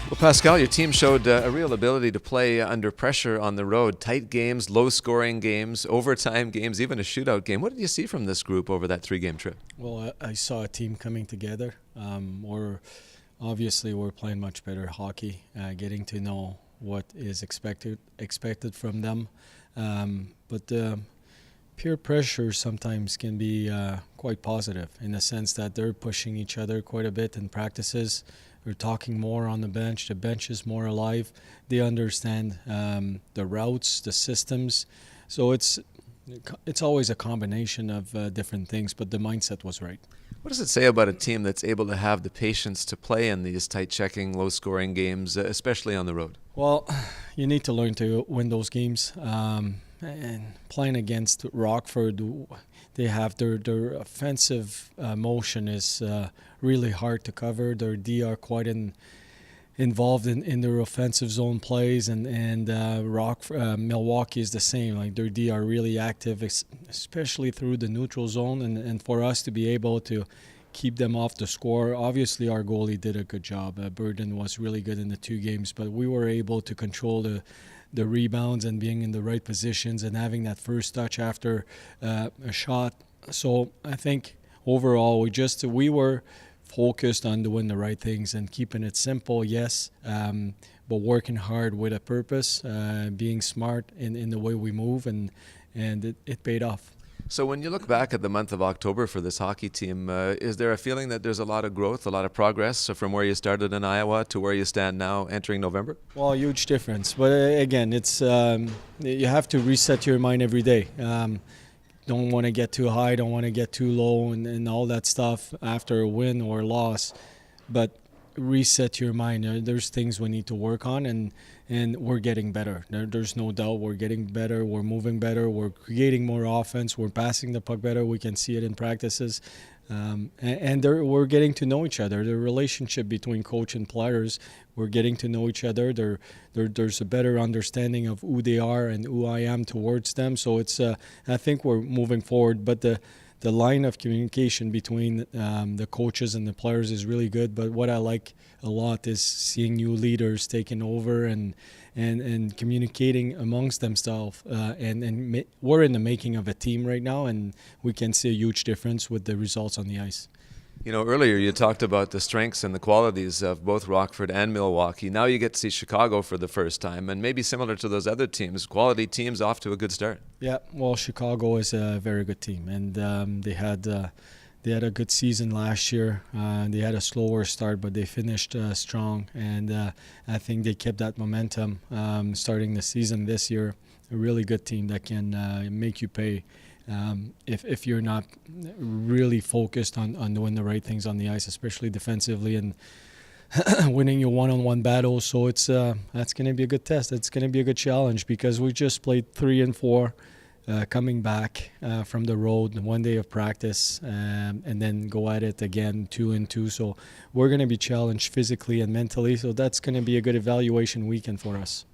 Well, Pascal, your team showed a real ability to play under pressure on the road. Tight games, low-scoring games, overtime games, even a shootout game. What did you see from this group over that three-game trip? Well, I saw a team coming together. We're playing much better hockey, getting to know what is expected from them. But peer pressure sometimes can be quite positive in the sense that they're pushing each other quite a bit in practices. They're talking more on the bench. The bench is more alive. They understand the routes, the systems. So it's always a combination of different things, but the mindset was right. What does it say about a team that's able to have the patience to play in these tight-checking, low-scoring games, especially on the road? Well, you need to learn to win those games. And playing against Rockford, they have their offensive motion is really hard to cover. Their D are quite involved in their offensive zone plays, and Milwaukee is the same. Like their D are really active, especially through the neutral zone, and for us to be able to keep them off the score. Obviously, our goalie did a good job. Burden was really good in the two games, but we were able to control the rebounds and being in the right positions and having that first touch after a shot. So I think overall we were focused on doing the right things and keeping it simple, yes, but working hard with a purpose, being smart in the way we move, and it paid off. So when you look back at the month of October for this hockey team, is there a feeling that there's a lot of growth, a lot of progress from where you started in Iowa to where you stand now entering November? Well, a huge difference. But again, it's you have to reset your mind every day. Don't want to get too high, don't want to get too low, and all that stuff after a win or loss. But reset your mind. There's things we need to work on, and we're getting better. There's no doubt we're getting better. We're moving better. We're creating more offense. We're passing the puck better. We can see it in practices. We're getting to know each other. The relationship between coach and players, we're getting to know each other. There's a better understanding of who they are and who I am towards them. So I think we're moving forward. But the line of communication between the coaches and the players is really good. But what I like a lot is seeing new leaders taking over and communicating amongst themselves. We're in the making of a team right now, and we can see a huge difference with the results on the ice. You know, earlier you talked about the strengths and the qualities of both Rockford and Milwaukee. Now you get to see Chicago for the first time, and maybe similar to those other teams, quality teams off to a good start. Yeah, well, Chicago is a very good team, and they had a good season last year. They had a slower start, but they finished strong, and I think they kept that momentum starting the season this year. A really good team that can make you pay. If you're not really focused on doing the right things on the ice, especially defensively, and winning your one-on-one battles. So that's going to be a good test. It's going to be a good challenge because we just played 3 and 4 coming back from the road, 1 day of practice, and then go at it again 2 and 2. So we're going to be challenged physically and mentally. So that's going to be a good evaluation weekend for us.